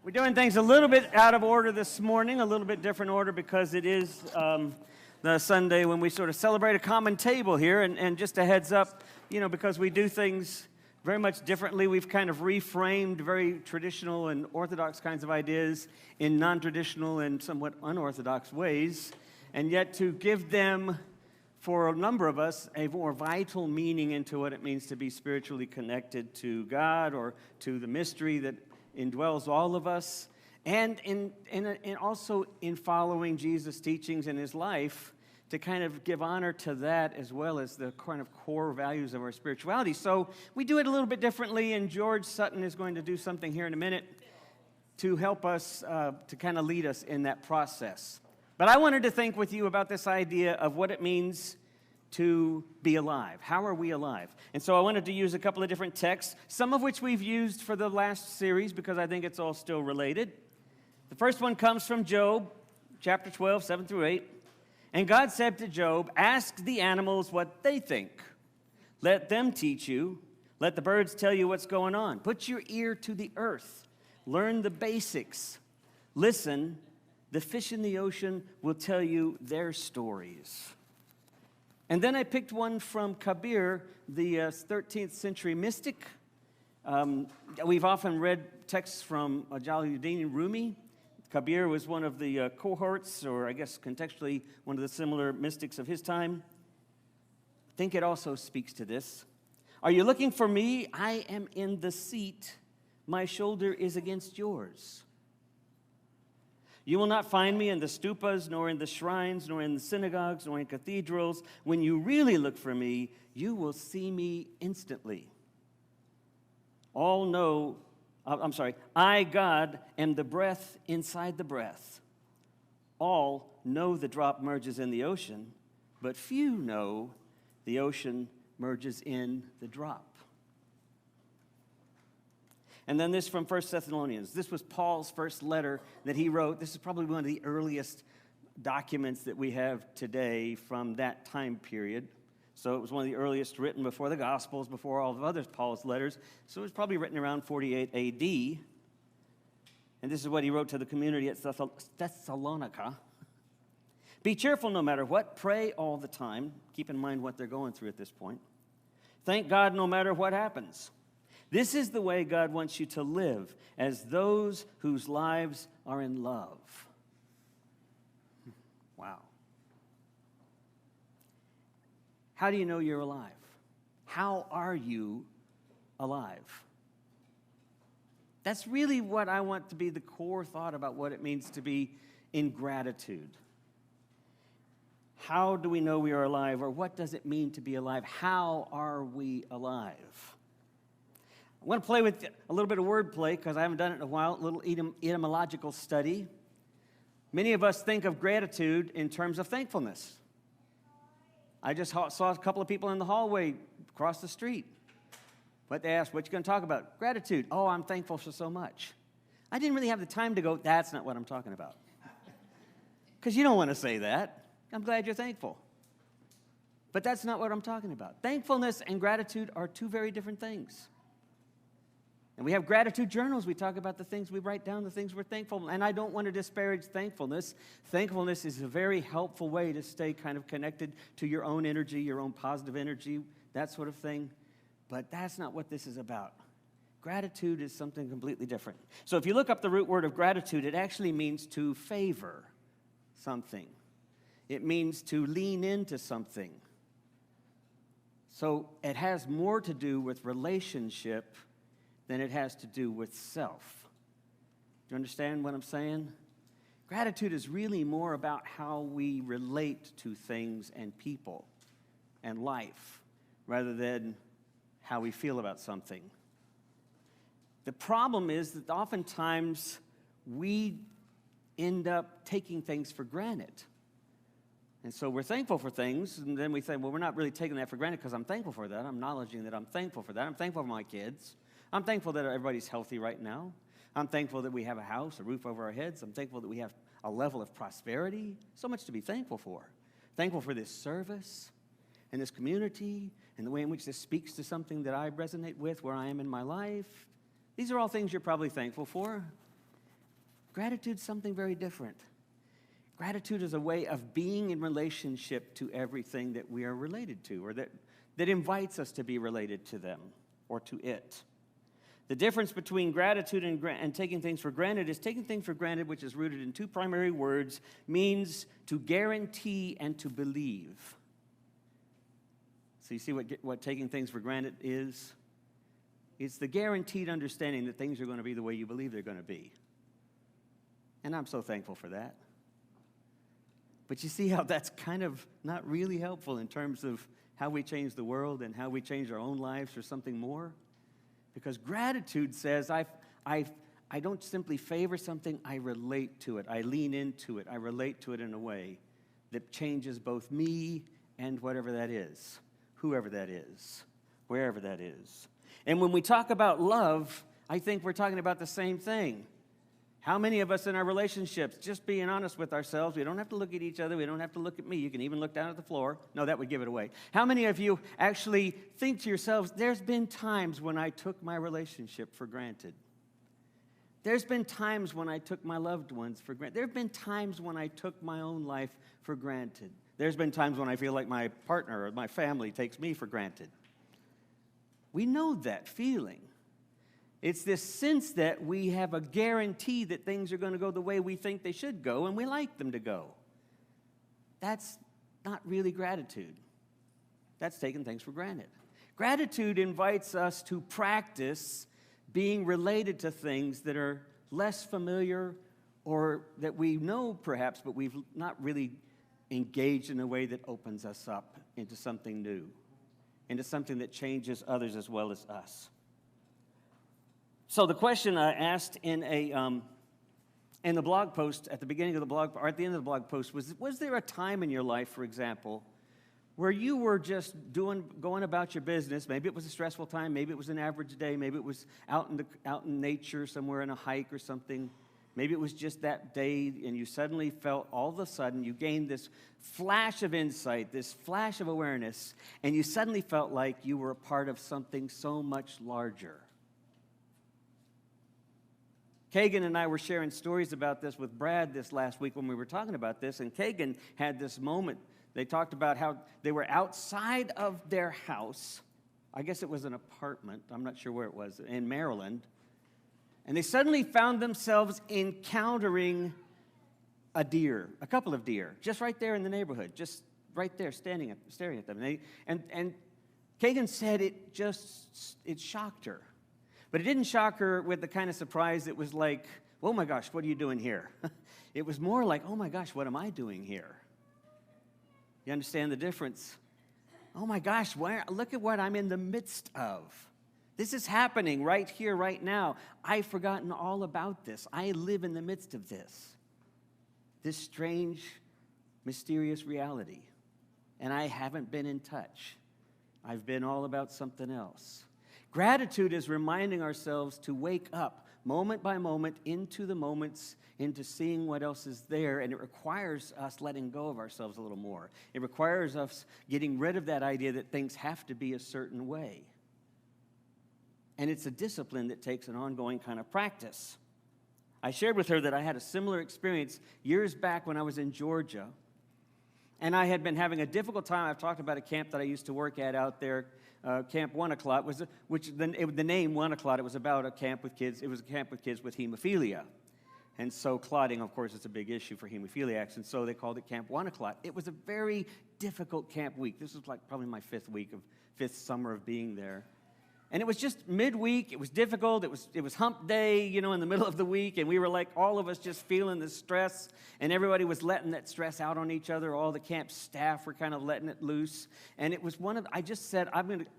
We're doing things a little bit out of order this morning, a little bit different order because it is the Sunday when we sort of celebrate a common table here. And just a heads up, because we do things very much differently, we've kind of reframed very traditional and orthodox kinds of ideas in non-traditional and somewhat unorthodox ways, and yet to give them, for a number of us, a more vital meaning into what it means to be spiritually connected to God or to the mystery that indwells all of us, and also in following Jesus' teachings in his life to kind of give honor to that as well as the kind of core values of our spirituality. So we do it a little bit differently, and George Sutton is going to do something here in a minute to help us, to kind of lead us in that process. But I wanted to think with you about this idea of what it means to be alive. How are we alive? And so I wanted to use a couple of different texts, some of which we've used for the last series because I think it's all still related. The first one comes from Job, chapter 12, 7 through 8. And God said to Job, "Ask the animals what they think. Let them teach you. Let the birds tell you what's going on. Put your ear to the earth. Learn the basics. Listen, the fish in the ocean will tell you their stories." And then I picked one from Kabir, the 13th century mystic. We've often read texts from Jalaluddin Rumi. Kabir was one of the cohorts, or I guess contextually one of the similar mystics of his time. I think it also speaks to this. "Are you looking for me? I am in the seat. My shoulder is against yours. You will not find me in the stupas, nor in the shrines, nor in the synagogues, nor in cathedrals. When you really look for me, you will see me instantly. I, God, am the breath inside the breath. All know the drop merges in the ocean, but few know the ocean merges in the drop." And then this from 1 Thessalonians. This was Paul's first letter that he wrote. This is probably one of the earliest documents that we have today from that time period. So it was one of the earliest written before the Gospels, before all of other Paul's letters. So it was probably written around 48 AD. And this is what he wrote to the community at Thessalonica. "Be cheerful no matter what. Pray all the time." Keep in mind what they're going through at this point. "Thank God no matter what happens. This is the way God wants you to live, as those whose lives are in love." Wow. How do you know you're alive? How are you alive? That's really what I want to be the core thought about what it means to be in gratitude. How do we know we are alive, or what does it mean to be alive? How are we alive? I want to play with a little bit of wordplay because I haven't done it in a while, a little etymological study. Many of us think of gratitude in terms of thankfulness. I just saw a couple of people in the hallway across the street. But they asked, "What you going to talk about?" "Gratitude." "Oh, I'm thankful for so much." I didn't really have the time to go, "That's not what I'm talking about." Because you don't want to say that. I'm glad you're thankful. But that's not what I'm talking about. Thankfulness and gratitude are two very different things. And we have gratitude journals. We talk about the things we write down, the things we're thankful for. And I don't want to disparage thankfulness. Thankfulness is a very helpful way to stay kind of connected to your own energy, your own positive energy, that sort of thing. But that's not what this is about. Gratitude is something completely different. So if you look up the root word of gratitude, it actually means to favor something. It means to lean into something. So it has more to do with relationship than it has to do with self. Do you understand what I'm saying? Gratitude is really more about how we relate to things and people and life rather than how we feel about something. The problem is that oftentimes we end up taking things for granted. And so we're thankful for things, and then we say, well, we're not really taking that for granted because I'm thankful for that. I'm acknowledging that I'm thankful for that. I'm thankful for my kids. I'm thankful that everybody's healthy right now. I'm thankful that we have a house, a roof over our heads. I'm thankful that we have a level of prosperity. So much to be thankful for. Thankful for this service and this community and the way in which this speaks to something that I resonate with where I am in my life. These are all things you're probably thankful for. gratitude's something very different. Gratitude is a way of being in relationship to everything that we are related to, or that invites us to be related to them or to it. The difference between gratitude and taking things for granted is taking things for granted, which is rooted in two primary words, means to guarantee and to believe. So you see what taking things for granted is? It's the guaranteed understanding that things are going to be the way you believe they're going to be. And I'm so thankful for that. But you see how that's kind of not really helpful in terms of how we change the world and how we change our own lives for something more? Because gratitude says, I don't simply favor something, I relate to it. I lean into it. I relate to it in a way that changes both me and whatever that is, whoever that is, wherever that is. And when we talk about love, I think we're talking about the same thing. How many of us in our relationships, just being honest with ourselves, we don't have to look at each other, we don't have to look at me, you can even look down at the floor. No, that would give it away. How many of you actually think to yourselves, there's been times when I took my relationship for granted. There's been times when I took my loved ones for granted. There have been times when I took my own life for granted. There's been times when I feel like my partner or my family takes me for granted. We know that feeling. It's this sense that we have a guarantee that things are going to go the way we think they should go, and we like them to go. That's not really gratitude. That's taking things for granted. Gratitude invites us to practice being related to things that are less familiar or that we know perhaps, but we've not really engaged in a way that opens us up into something new, into something that changes others as well as us. So the question I asked in the blog post at the beginning of the blog, or at the end of the blog post, was there a time in your life, for example, where you were just going about your business? Maybe it was a stressful time, maybe it was an average day, maybe it was out in nature somewhere in a hike or something. Maybe it was just that day, and you suddenly felt, all of a sudden, you gained this flash of insight, this flash of awareness, and you suddenly felt like you were a part of something so much larger. Kagan and I were sharing stories about this with Brad this last week when we were talking about this, and Kagan had this moment. They talked about how they were outside of their house. I guess it was an apartment. I'm not sure where it was, in Maryland. And they suddenly found themselves encountering a couple of deer, just right there in the neighborhood, just right there staring at them. And Kagan said it shocked her. But it didn't shock her with the kind of surprise that was like, oh my gosh, what are you doing here? It was more like, oh my gosh, what am I doing here? You understand the difference? Oh my gosh, look at what I'm in the midst of. This is happening right here, right now. I've forgotten all about this. I live in the midst of this strange, mysterious reality. And I haven't been in touch. I've been all about something else. Gratitude is reminding ourselves to wake up moment by moment into the moments, into seeing what else is there, and it requires us letting go of ourselves a little more. It requires us getting rid of that idea that things have to be a certain way. And it's a discipline that takes an ongoing kind of practice. I shared with her that I had a similar experience years back when I was in Georgia, and I had been having a difficult time. I've talked about a camp that I used to work at out there. Camp Wanaclot, the name Wanaclot, it was about a camp with kids. It was a camp with kids with hemophilia. And so clotting, of course, is a big issue for hemophiliacs, and so they called it Camp Wanaclot. It was a very difficult camp week. This was like probably my fifth summer of being there. And it was just midweek. It was difficult. It was hump day, in the middle of the week, and we were like all of us just feeling the stress, and everybody was letting that stress out on each other. All the camp staff were kind of letting it loose. And it was I just said,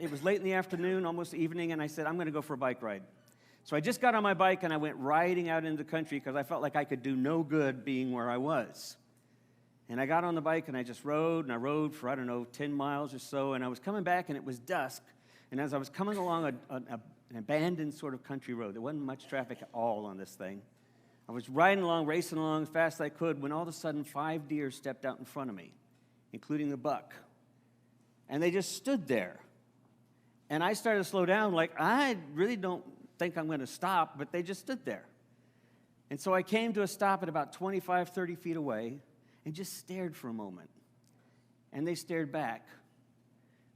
it was late in the afternoon, almost evening, and I said, I'm going to go for a bike ride. So I just got on my bike, and I went riding out into the country because I felt like I could do no good being where I was. And I got on the bike, and I just rode, and I rode for, 10 miles or so, and I was coming back, and it was dusk. And as I was coming along an abandoned sort of country road, there wasn't much traffic at all on this thing. I was riding along, racing along as fast as I could, when all of a sudden 5 deer stepped out in front of me, including the buck. And they just stood there. And I started to slow down, like, I really don't think I'm going to stop, but they just stood there. And so I came to a stop at about 25, 30 feet away and just stared for a moment. And they stared back.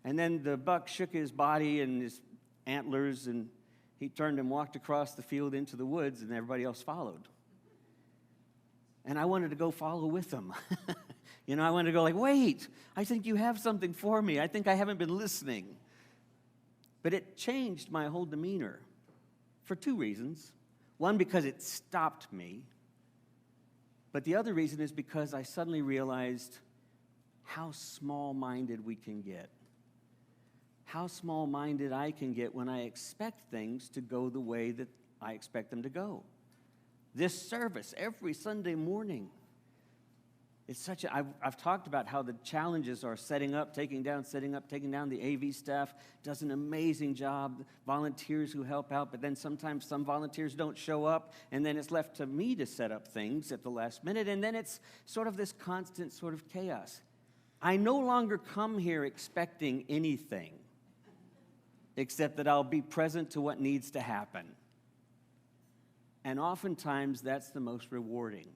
And then the buck shook his body and his antlers, and he turned and walked across the field into the woods, and everybody else followed. And I wanted to go follow with them. I wanted to go like, wait, I think you have something for me. I think I haven't been listening. But it changed my whole demeanor for two reasons. One, because it stopped me. But the other reason is because I suddenly realized how small-minded we can get. How small-minded I can get when I expect things to go the way that I expect them to go. This service every Sunday morning. I've talked about how the challenges are setting up, taking down. The AV staff does an amazing job. Volunteers who help out, but then sometimes some volunteers don't show up, and then it's left to me to set up things at the last minute, and then it's sort of this constant sort of chaos. I no longer come here expecting anything, except that I'll be present to what needs to happen. And oftentimes, that's the most rewarding.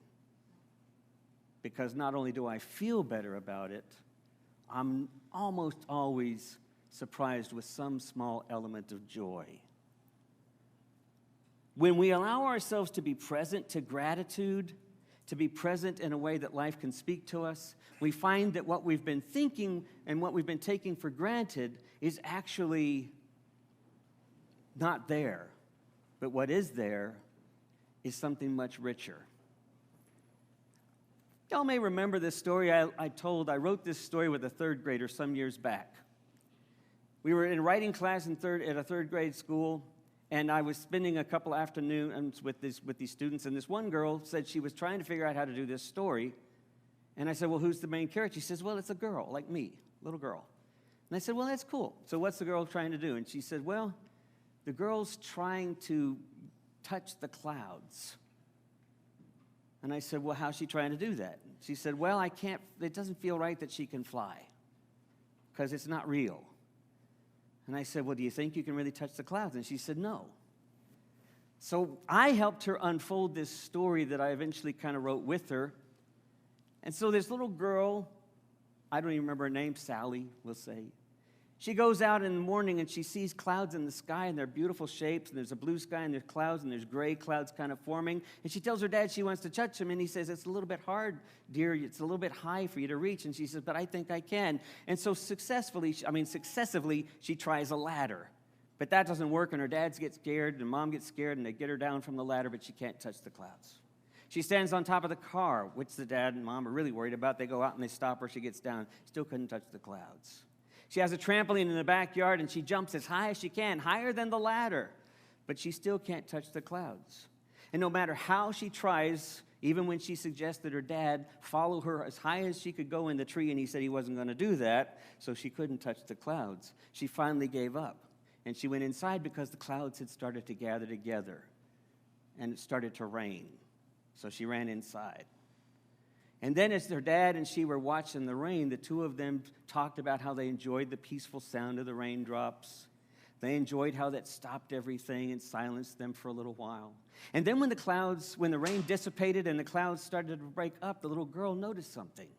Because not only do I feel better about it, I'm almost always surprised with some small element of joy. When we allow ourselves to be present to gratitude, to be present in a way that life can speak to us, we find that what we've been thinking and what we've been taking for granted is actually not there. But what is there is something much richer. Y'all may remember this story I wrote this story with a third grader some years back. We were in writing class at a third grade school, and I was spending a couple afternoons with these students, and this one girl said she was trying to figure out how to do this story. And I said, well, who's the main character? She says, well, it's a girl, like me, little girl. And I said, well, that's cool. So what's the girl trying to do? And she said, well, the girl's trying to touch the clouds. And I said, well, how's she trying to do that? She said, well, it doesn't feel right that she can fly because it's not real. And I said, well, do you think you can really touch the clouds? And she said, no. So I helped her unfold this story that I eventually kind of wrote with her. And so this little girl, I don't even remember her name, Sally, we'll say. She goes out in the morning and she sees clouds in the sky, and they're beautiful shapes, and there's a blue sky and there's clouds and there's gray clouds kind of forming. And she tells her dad she wants to touch them, and he says, it's a little bit hard, dear. It's a little bit high for you to reach. And she says, but I think I can. And so successively, she tries a ladder. But that doesn't work, and her dad gets scared, and mom gets scared, and they get her down from the ladder, but she can't touch the clouds. She stands on top of the car, which the dad and mom are really worried about. They go out and they stop her. She gets down. Still couldn't touch the clouds. She has a trampoline in the backyard, and she jumps as high as she can, higher than the ladder. But she still can't touch the clouds. And no matter how she tries, even when she suggested her dad follow her as high as she could go in the tree, and he said he wasn't going to do that, so she couldn't touch the clouds, she finally gave up. And she went inside because the clouds had started to gather together, and it started to rain. So she ran inside. And then as their dad and she were watching the rain, the two of them talked about how they enjoyed the peaceful sound of the raindrops. They enjoyed how that stopped everything and silenced them for a little while. And then when the rain dissipated and the clouds started to break up, the little girl noticed something.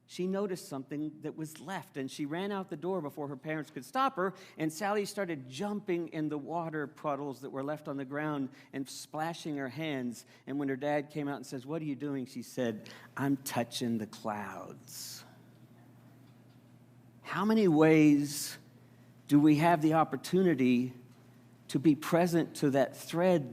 She noticed something that was left, and she ran out the door before her parents could stop her, and Sally started jumping in the water puddles that were left on the ground and splashing her hands. And when her dad came out and says, what are you doing? She said, I'm touching the clouds. How many ways do we have the opportunity to be present to that thread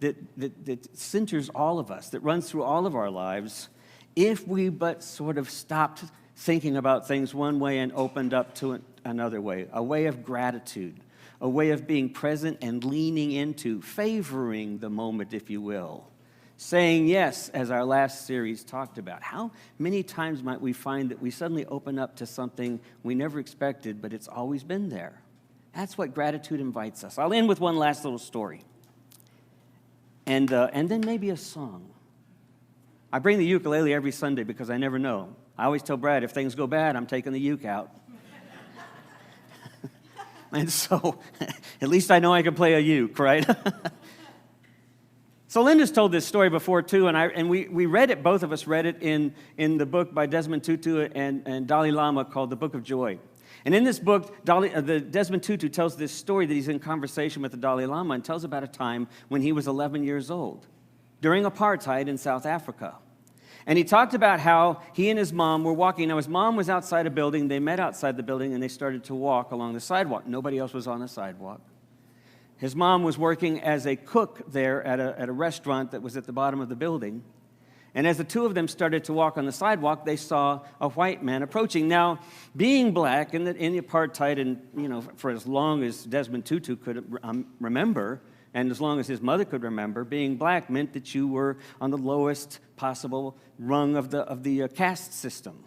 that centers all of us, that runs through all of our lives, if we but sort of stopped thinking about things one way and opened up to another way, a way of gratitude, a way of being present and leaning into, favoring the moment, if you will, saying yes, as our last series talked about. How many times might we find that we suddenly open up to something we never expected, but it's always been there? That's what gratitude invites us. I'll end with one last little story, and then maybe a song. I bring the ukulele every Sunday because I never know. I always tell Brad, if things go bad, I'm taking the uke out. And so, at least I know I can play a uke, right? So Linda's told this story before too, and we read it, both of us read it in the book by Desmond Tutu and Dalai Lama called The Book of Joy. And in this book, Desmond Tutu tells this story that he's in conversation with the Dalai Lama and tells about a time when he was 11 years old during apartheid in South Africa. And he talked about how he and his mom were walking. Now, his mom was outside a building. They met outside the building, and they started to walk along the sidewalk. Nobody else was on the sidewalk. His mom was working as a cook there at a restaurant that was at the bottom of the building. And as the two of them started to walk on the sidewalk, they saw a white man approaching. Now, being black in the apartheid, and for as long as Desmond Tutu could remember, and as long as his mother could remember, being black meant that you were on the lowest possible rung of the caste system,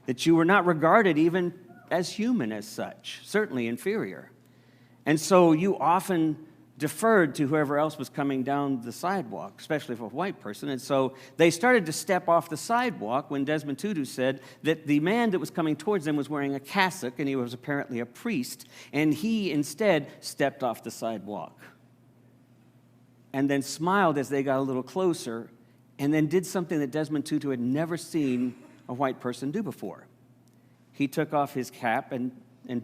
that you were not regarded even as human as such, certainly inferior. And so you often deferred to whoever else was coming down the sidewalk, especially if a white person. And so they started to step off the sidewalk when Desmond Tutu said that the man that was coming towards them was wearing a cassock, and he was apparently a priest, and he instead stepped off the sidewalk and then smiled as they got a little closer, and then did something that Desmond Tutu had never seen a white person do before. He took off his cap and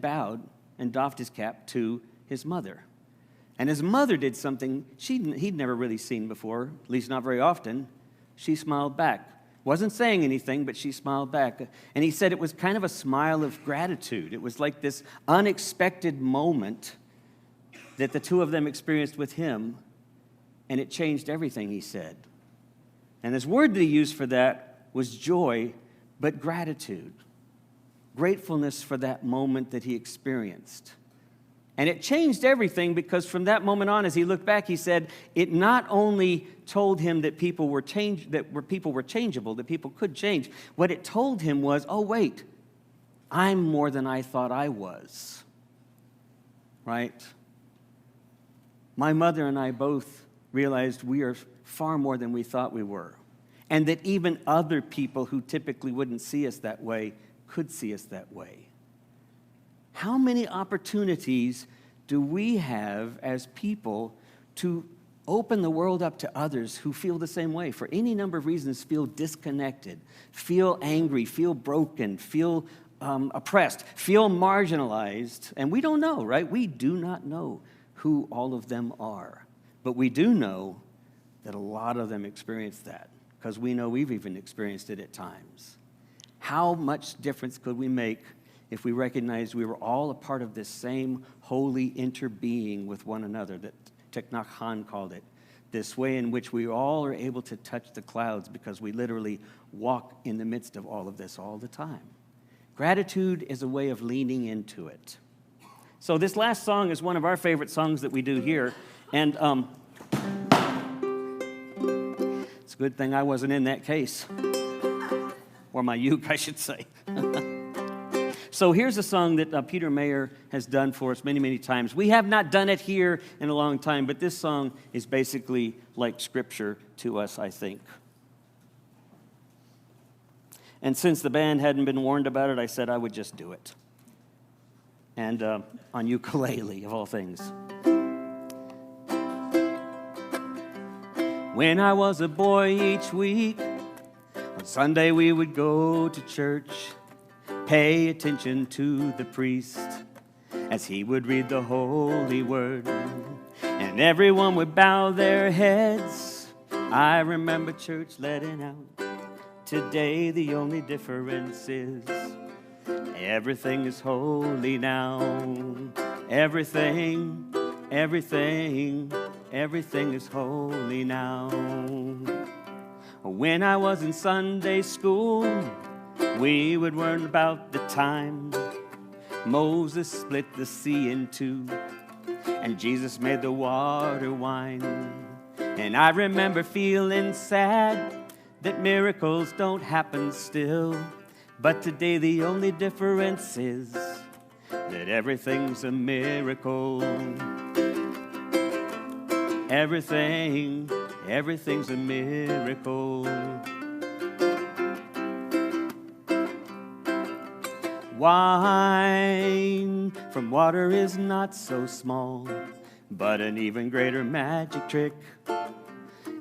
bowed and doffed his cap to his mother. And his mother did something he'd never really seen before, at least not very often. She smiled back. Wasn't saying anything, but she smiled back. And he said it was kind of a smile of gratitude. It was like this unexpected moment that the two of them experienced with him, and it changed everything, he said. And his word that he used for that was joy, but gratitude. Gratefulness for that moment that he experienced. And it changed everything, because from that moment on, as he looked back, he said it not only told him that people were changeable, that people could change. What it told him was, oh, wait, I'm more than I thought I was. Right? My mother and I both realized we are far more than we thought we were. And that even other people who typically wouldn't see us that way could see us that way. How many opportunities do we have as people to open the world up to others who feel the same way, for any number of reasons, feel disconnected, feel angry, feel broken, feel oppressed, feel marginalized? And we don't know, right? We do not know who all of them are. But we do know that a lot of them experience that, because we know we've even experienced it at times. How much difference could we make if we recognized we were all a part of this same holy interbeing with one another, that Thich Nhat Hanh called it, this way in which we all are able to touch the clouds because we literally walk in the midst of all of this all the time. Gratitude is a way of leaning into it. So this last song is one of our favorite songs that we do here, and it's a good thing I wasn't in that case, or my uke, I should say. So here's a song that Peter Mayer has done for us many, many times. We have not done it here in a long time, but this song is basically like scripture to us, I think. And since the band hadn't been warned about it, I said I would just do it. And on ukulele, of all things. When I was a boy, each week, on Sunday we would go to church, pay attention to the priest as he would read the holy word, and everyone would bow their heads. I remember church letting out. Today the only difference is everything is holy now. Everything is holy now. When I was in Sunday school, we would learn about the time Moses split the sea in two, and Jesus made the water wine. And I remember feeling sad that miracles don't happen still, but today the only difference is that everything's a miracle. Everything's a miracle. Wine from water is not so small, but an even greater magic trick.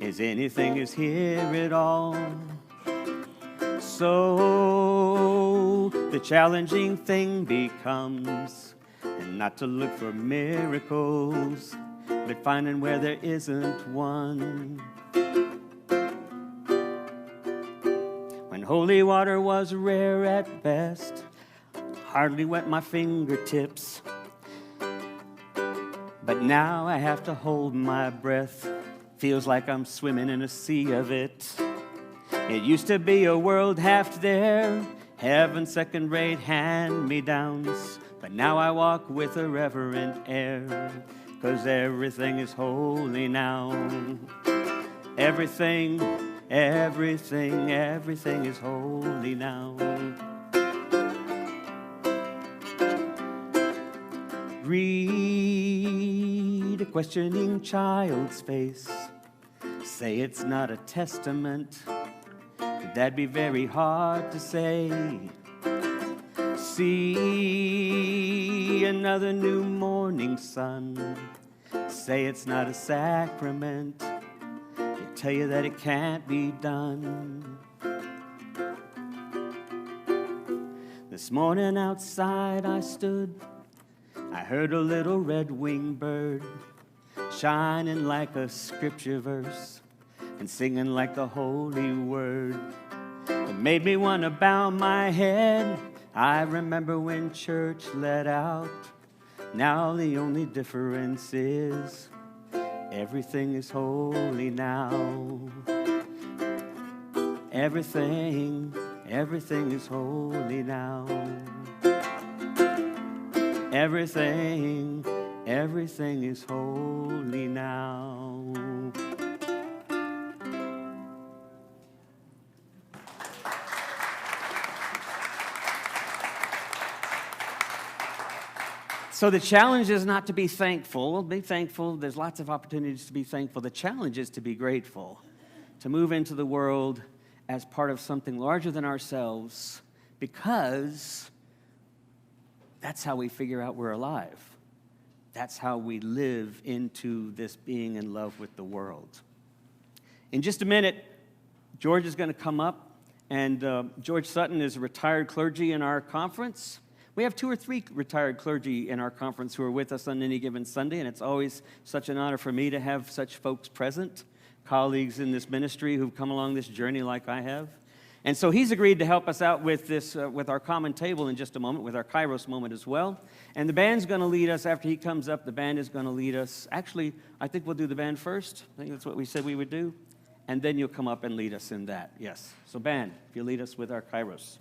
is anything is here at all. So the challenging thing becomes and not to look for miracles, but finding where there isn't one. When holy water was rare at best, hardly wet my fingertips, but now I have to hold my breath. Feels like I'm swimming in a sea of it. It used to be a world half there, heaven second-rate hand-me-downs, but now I walk with a reverent air, 'cause everything is holy now. Everything, everything, everything is holy now. Read a questioning child's face, say it's not a testament, that'd be very hard to say. See another new morning sun, say it's not a sacrament, they tell you that it can't be done. This morning outside I stood, I heard a little red-winged bird shining like a scripture verse and singing like the holy word. It made me want to bow my head. I remember when church let out. Now the only difference is everything is holy now. Everything, everything is holy now. Everything, everything is holy now. So the challenge is not to be thankful. Be thankful. There's lots of opportunities to be thankful. The challenge is to be grateful, to move into the world as part of something larger than ourselves, because that's how we figure out we're alive. That's how we live into this being in love with the world. In just a minute, George is going to come up, and George Sutton is a retired clergy in our conference. We have 2 or 3 retired clergy in our conference who are with us on any given Sunday, and it's always such an honor for me to have such folks present, colleagues in this ministry who've come along this journey like I have. And so he's agreed to help us out with this, with our common table in just a moment, with our Kairos moment as well. And the band's going to lead us after he comes up. The band is going to lead us. Actually, I think we'll do the band first. I think that's what we said we would do. And then you'll come up and lead us in that. Yes. So band, if you lead us with our Kairos.